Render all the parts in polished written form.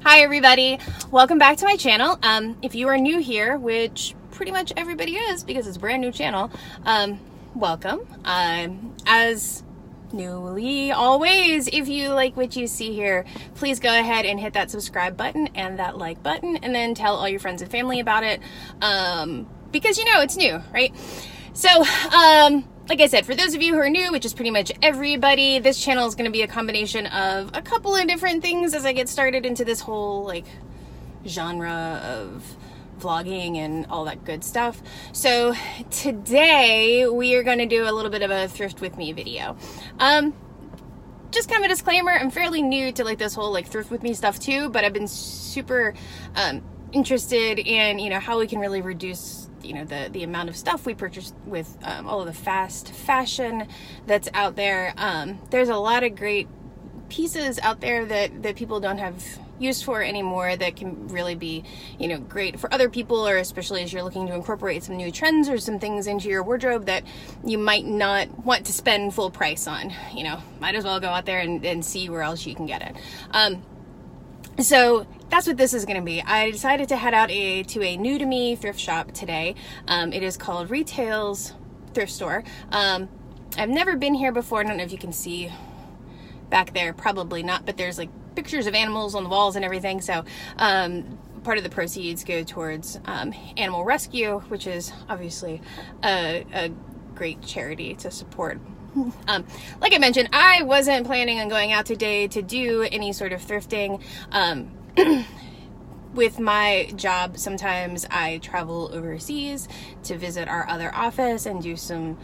Hi everybody, welcome back to my channel. If you are new here, which pretty much everybody is because it's a brand new channel, welcome. As newly always, if you like what you see here, please go ahead and hit that subscribe button and that like button, and then tell all your friends and family about it, because you know it's new, right? So like I said, for those of you who are new, which is pretty much everybody, this channel is going to be a combination of a couple of different things as I get started into this whole like genre of vlogging and all that good stuff. So today we are going to do a little bit of a thrift with me video. Just kind of a disclaimer, I'm fairly new to like this whole like thrift with me stuff too, but I've been super interested in, you know, how we can really reduce, you know, the amount of stuff we purchase with all of the fast fashion that's out there. There's a lot of great pieces out there that people don't have use for anymore that can really be, you know, great for other people, or especially as you're looking to incorporate some new trends or some things into your wardrobe that you might not want to spend full price on. You know, might as well go out there and see where else you can get it. So that's what this is going to be. I decided to head out to a new to me thrift shop today. It is called Retail's Thrift Store. I've never been here before. I don't know if you can see back there, probably not, but there's like pictures of animals on the walls and everything. So part of the proceeds go towards animal rescue, which is obviously a great charity to support. Like I mentioned, I wasn't planning on going out today to do any sort of thrifting. With my job, sometimes I travel overseas to visit our other office and do some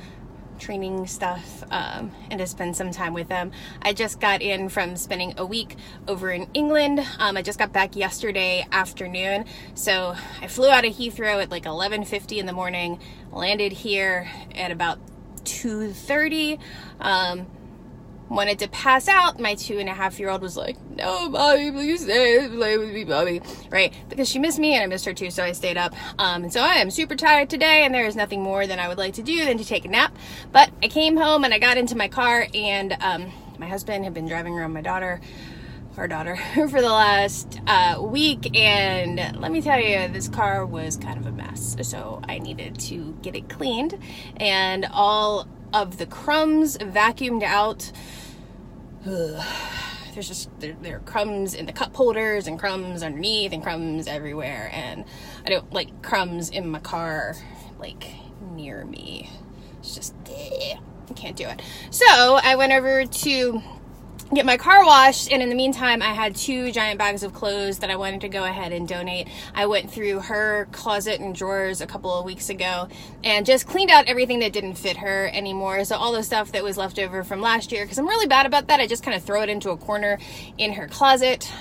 training stuff, and to spend some time with them. I just got in from spending a week over in England. I just got back yesterday afternoon, so I flew out of Heathrow at like 11:50 in the morning, landed here at about 2:30. Wanted to pass out. My 2.5-year-old was like, "No, mommy, please stay, play with me, mommy," right? Because she missed me and I missed her too, so I stayed up. And so I am super tired today, and there is nothing more than I would like to do than to take a nap. But I came home and I got into my car, and my husband had been driving around our daughter for the last week, and let me tell you, this car was kind of a mess. So I needed to get it cleaned and all of the crumbs vacuumed out. There's just there are crumbs in the cup holders and crumbs underneath and crumbs everywhere, and I don't like crumbs in my car like near me. It's just I can't do it. So I went over to get my car washed, and in the meantime I had 2 giant bags of clothes that I wanted to go ahead and donate. I went through her closet and drawers a couple of weeks ago and just cleaned out everything that didn't fit her anymore. So all the stuff that was left over from last year, because I'm really bad about that, I just kind of throw it into a corner in her closet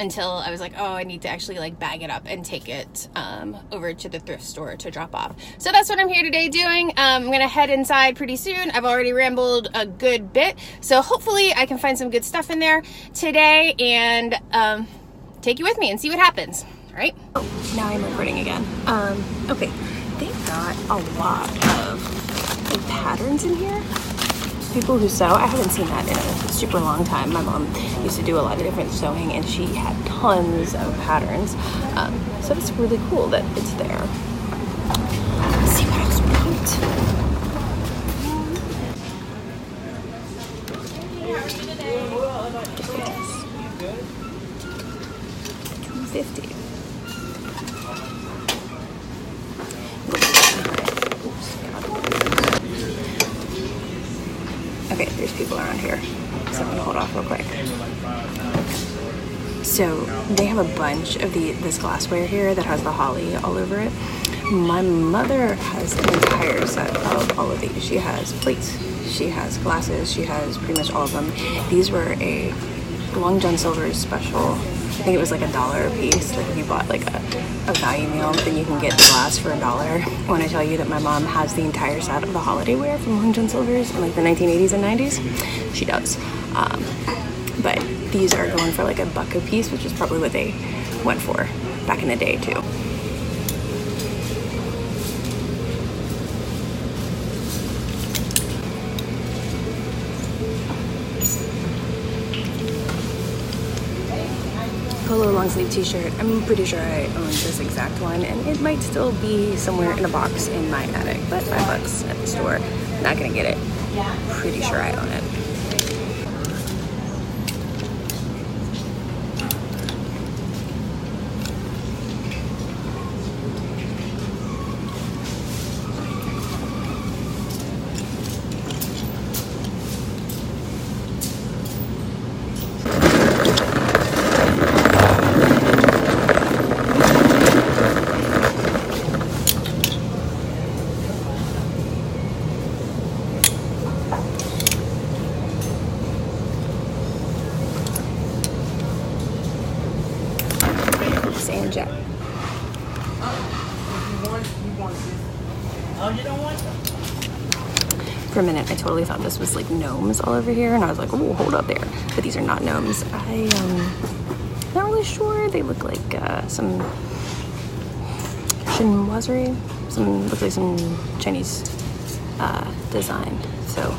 until I was like, oh, I need to actually like bag it up and take it over to the thrift store to drop off. So that's what I'm here today doing. I'm gonna head inside pretty soon. I've already rambled a good bit, so hopefully I can find some good stuff in there today and take you with me and see what happens. All right. Oh, now I'm recording again. Okay, they've got a lot of like patterns in here. People who sew, I haven't seen that in a super long time. My mom used to do a lot of different sewing, and she had tons of patterns. So it's really cool that it's there. Let's see what else we got. $2.50. Okay, there's people around here, so I'm gonna hold off real quick. So they have a bunch of this glassware here that has the holly all over it. My mother has an entire set of all of these. She has plates, she has glasses, she has pretty much all of them. These were a Long John Silver's special. I think it was like $1 a piece. Like if you bought like a value meal, then you can get the glass for $1. When I tell you that my mom has the entire set of the holiday wear from Long John Silver's in like the 1980s and 90s, she does. But these are going for like $1 a piece, which is probably what they went for back in the day too. polo long sleeve t-shirt. I'm pretty sure I own this exact one, and it might still be somewhere in a box in my attic, but $5 at the store. Not gonna get it. Pretty sure I own it. Sand jet. For a minute, I totally thought this was like gnomes all over here, and I was like, oh, hold up there. But these are not gnomes. I'm not really sure. They look like some chinoiserie. Look like some Chinese design. So,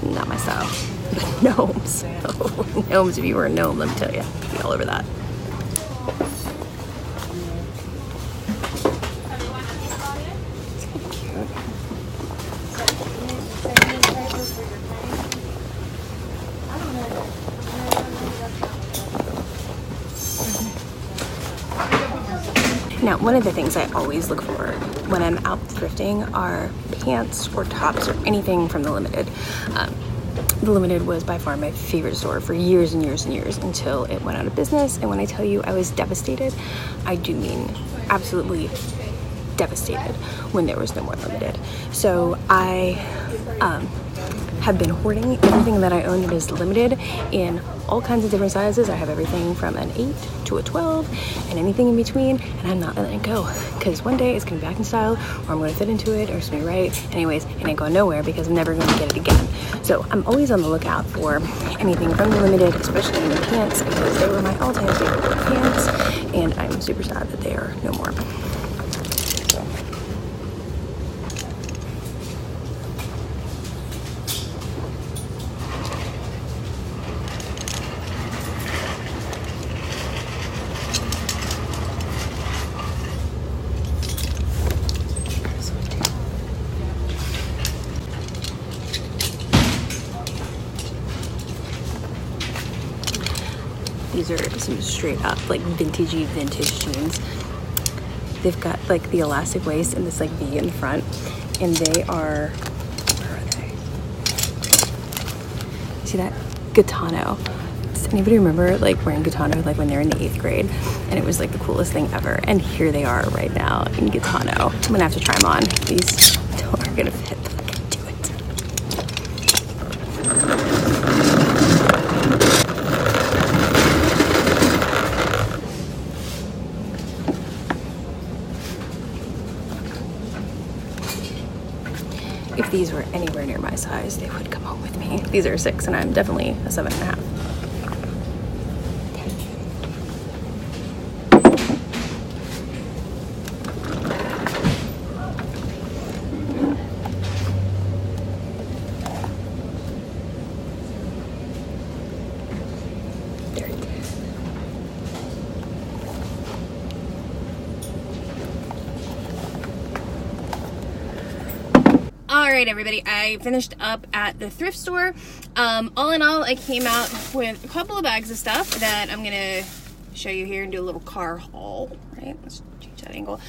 not my style. But gnomes. Oh, gnomes, if you were a gnome, let me tell you, I'd be all over that. Now, one of the things I always look for when I'm out thrifting are pants or tops or anything from the Limited. The Limited was by far my favorite store for years and years and years until it went out of business. And when I tell you I was devastated, I do mean absolutely devastated when there was no more Limited. So I have been hoarding everything that I own that is Limited in all kinds of different sizes. I have everything from an 8 to a 12 and anything in between, and I'm not letting it go because one day it's gonna be back in style, or I'm gonna fit into it, or it's gonna be right. Anyways, it ain't going nowhere because I'm never gonna get it again. So I'm always on the lookout for anything from the Limited, especially in the pants, because they were my all-time favorite pair of pants, and I'm super sad that they are no more. These are some straight up like vintagey vintage jeans. They've got like the elastic waist and this like V in the front, and they are, where are they? See that? Gitano. Does anybody remember like wearing Gitano like when they're in the 8th grade? And it was like the coolest thing ever. And here they are right now in Gitano. I'm gonna have to try them on. These are gonna fit. If these were anywhere near my size, they would come home with me. These are 6, and I'm definitely a 7.5. Alright everybody, I finished up at the thrift store. All in all, I came out with a couple of bags of stuff that I'm gonna show you here and do a little car haul, right? Let's change that angle.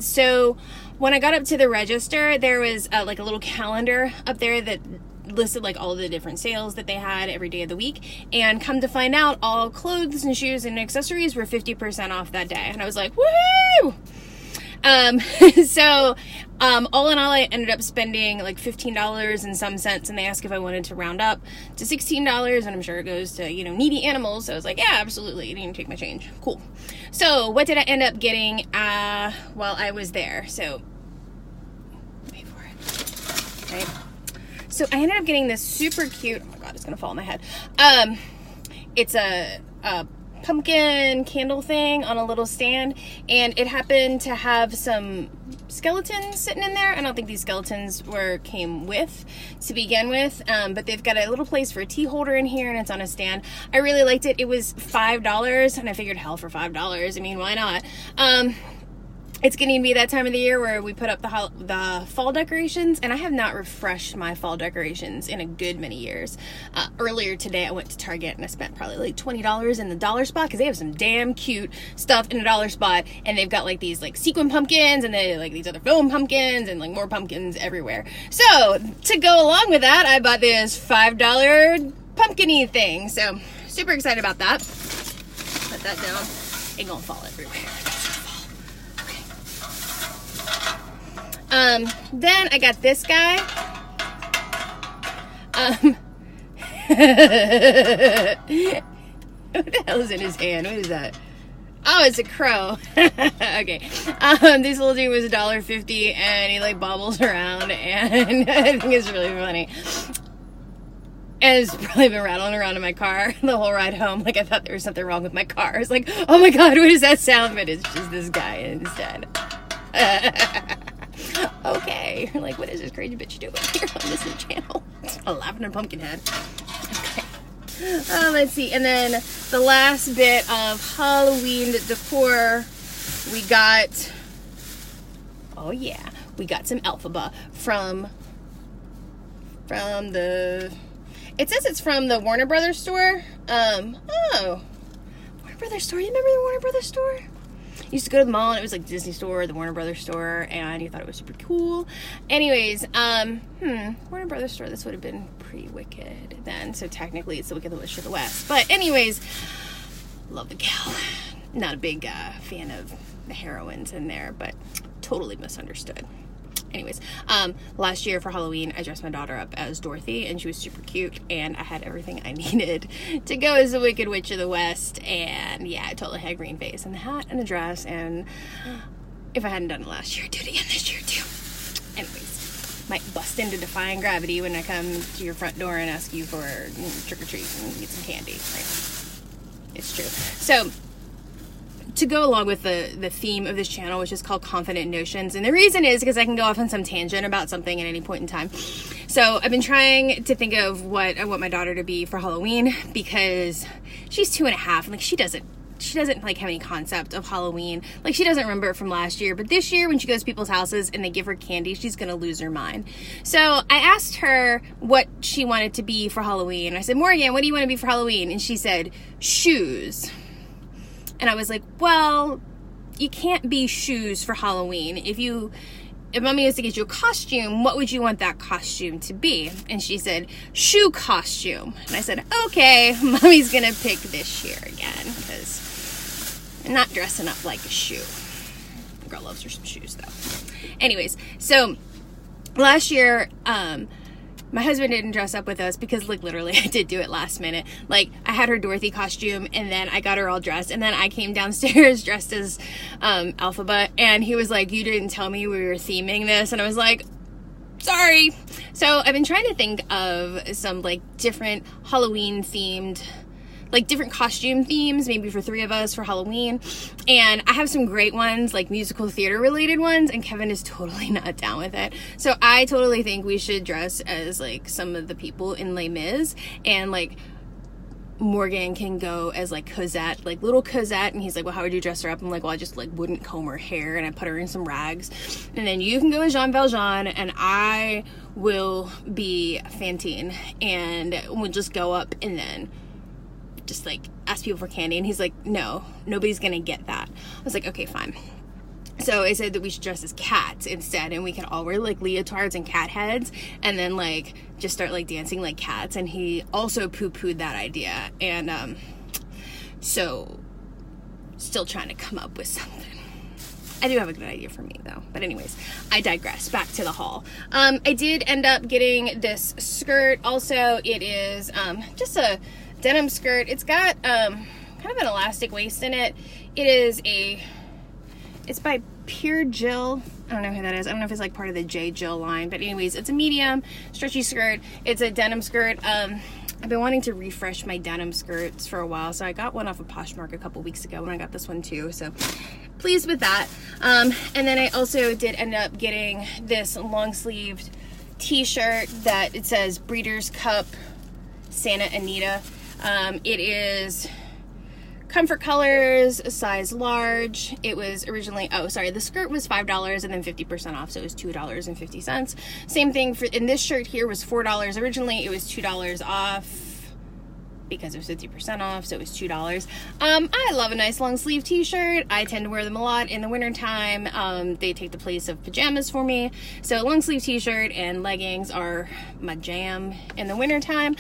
So when I got up to the register, there was like a little calendar up there that listed like all the different sales that they had every day of the week, and come to find out all clothes and shoes and accessories were 50% off that day, and I was like, woohoo! So all in all, I ended up spending like $15 and some cents, and they asked if I wanted to round up to $16, and I'm sure it goes to, you know, needy animals. So I was like, yeah, absolutely, you didn't take my change. Cool. So what did I end up getting while I was there? So wait for it. Right. So I ended up getting this super cute, oh my god, it's gonna fall on my head. It's a pumpkin candle thing on a little stand, and it happened to have some skeletons sitting in there. I don't think these skeletons came with to begin with, but they've got a little place for a tea holder in here, and it's on a stand. I really liked it. It was $5, and I figured, hell, for $5, I mean, why not? It's getting to be that time of the year where we put up the fall decorations, and I have not refreshed my fall decorations in a good many years. Earlier today, I went to Target and I spent probably like $20 in the dollar spot, because they have some damn cute stuff in the dollar spot, and they've got like these like sequin pumpkins, and they like these other foam pumpkins, and like more pumpkins everywhere. So to go along with that, I bought this $5 pumpkin-y thing. So super excited about that. Put that down. It gonna fall everywhere. Then I got this guy. What the hell is in his hand? What is that? Oh, it's a crow. Okay. This little dude was $1.50, and he like bobbles around, and I think it's really funny. And it's probably been rattling around in my car the whole ride home. Like, I thought there was something wrong with my car. I was like, oh my God, what is that sound? But it's just this guy instead. Okay. Like, what is this crazy bitch doing here on this new channel? A lavender pumpkin head. Okay. Let's see. And then the last bit of Halloween decor, we got, oh yeah, we got some Elphaba from the, it says it's from the Warner Brothers store. Oh, Warner Brothers store. You remember the Warner Brothers store? You used to go to the mall, and it was like Disney store, the Warner Brothers store, and you thought it was super cool. Anyways, Warner Brothers store, this would have been pre-Wicked then, so technically it's the Wicked Witch of the West. But anyways, love the gal. Not a big fan of the heroines in there, but totally misunderstood. Anyways, last year for Halloween, I dressed my daughter up as Dorothy, and she was super cute, and I had everything I needed to go as the Wicked Witch of the West. And yeah, I totally had a green face and the hat and the dress, and if I hadn't done it last year, I'd do it again this year too. Anyways, might bust into defying gravity when I come to your front door and ask you for trick or treat and get some candy. Right? It's true. So to go along with the theme of this channel, which is called Confident Notions, and the reason is because I can go off on some tangent about something at any point in time. So I've been trying to think of what I want my daughter to be for Halloween, because she's 2.5, and like she doesn't like have any concept of Halloween. Like, she doesn't remember it from last year, but this year when she goes to people's houses and they give her candy, she's gonna lose her mind. So I asked her what she wanted to be for Halloween. I said, Morgan, what do you want to be for Halloween? And she said, shoes. And I was like, well, you can't be shoes for Halloween. If mommy was to get you a costume, what would you want that costume to be? And she said, shoe costume. And I said, okay, mommy's gonna pick this year again, because I'm not dressing up like a shoe. The girl loves her some shoes though. Anyways, so last year, my husband didn't dress up with us because, like, literally I did do it last minute. Like, I had her Dorothy costume, and then I got her all dressed, and then I came downstairs dressed as Elphaba, and he was like, you didn't tell me we were theming this, and I was like, sorry. So I've been trying to think of some, like, different Halloween themed, like, different costume themes, maybe for 3 of us for Halloween. And I have some great ones, like musical theater related ones, and Kevin is totally not down with it. So I totally think we should dress as, like, some of the people in Les Mis, and, like, Morgan can go as, like, Cosette, like little Cosette, and he's like, well, how would you dress her up? I'm like, well, I just, like, wouldn't comb her hair, and I put her in some rags. And then you can go as Jean Valjean, and I will be Fantine, and we'll just go up and then just, like, ask people for candy. And he's like, no, nobody's gonna get that. I was like, okay, fine. So I said that we should dress as cats instead, and we can all wear, like, leotards and cat heads, and then, like, just start, like, dancing like cats. And he also poo-pooed that idea. And so still trying to come up with something. I do have a good idea for me though. But anyways, I digress. Back to the haul. I did end up getting this skirt. Also, it is just a denim skirt. It's got kind of an elastic waist in it. It's by Pure Jill. I don't know who that is. I don't know if it's like part of the J. Jill line, but anyways, it's a medium stretchy skirt. It's a denim skirt. I've been wanting to refresh my denim skirts for a while, so I got one off of Poshmark a couple weeks ago, and I got this one too, so pleased with that. And then I also did end up getting this long-sleeved t-shirt that it says Breeders' Cup Santa Anita. It is Comfort Colors, size large. It was originally, oh sorry, the skirt was $5 and then 50% off, so it was $2.50. Same thing for, in this shirt here was $4 originally, it was $2 off because it was 50% off, so it was $2. I love a nice long sleeve t-shirt. I tend to wear them a lot in the winter time. They take the place of pajamas for me, so long sleeve t-shirt and leggings are my jam in the winter time.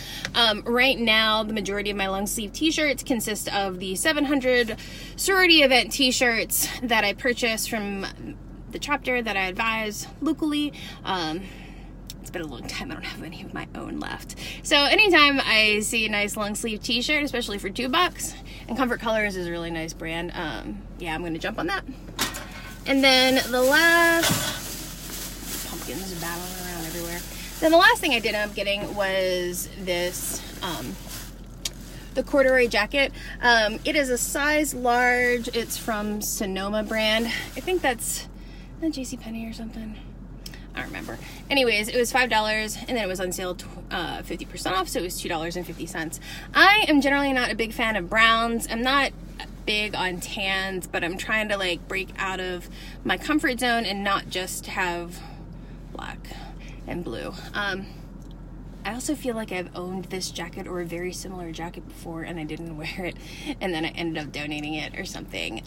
Right now the majority of my long sleeve t-shirts consist of the 700 sorority event t-shirts that I purchased from the chapter that I advise locally. It's been a long time, I don't have any of my own left. So anytime I see a nice long sleeve t-shirt, especially for $2, and Comfort Colors is a really nice brand, yeah, I'm gonna jump on that. And then the last, pumpkins battling around everywhere. Then the last thing I did end up getting was this, the corduroy jacket. It is a size large. It's from Sonoma brand. I think that's JCPenney or something. I don't remember. Anyways, it was $5 and then it was on sale 50% off, so it was $2.50. I am generally not a big fan of browns. I'm not big on tans, but I'm trying to like break out of my comfort zone and not just have black and blue. I also feel like I've owned this jacket or a very similar jacket before and I didn't wear it, and then I ended up donating it or something.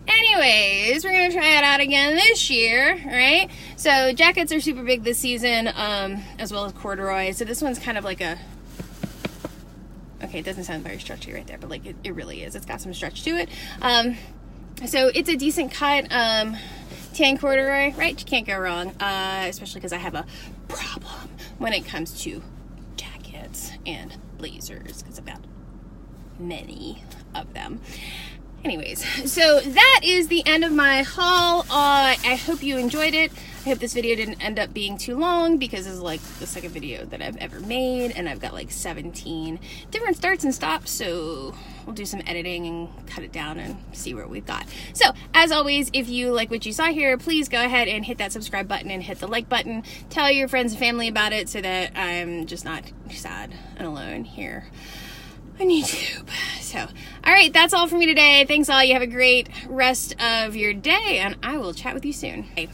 Anyways, we're gonna try it out again this year, right? So jackets are super big this season, as well as corduroy. So this one's kind of like a, okay, it doesn't sound very stretchy right there, but like it really is. It's got some stretch to it. So it's a decent cut, tan corduroy, right? You can't go wrong, especially because I have a problem when it comes to jackets and blazers, because I've got many of them. Anyways, so that is the end of my haul. I hope you enjoyed it. I hope this video didn't end up being too long, because this is like the second video that I've ever made and I've got like 17 different starts and stops, so we'll do some editing and cut it down and see what we've got. So as always, if you like what you saw here, please go ahead and hit that subscribe button and hit the like button. Tell your friends and family about it so that I'm just not sad and alone here on YouTube. So, all right, that's all for me today. Thanks all. You have a great rest of your day, and I will chat with you soon. Bye.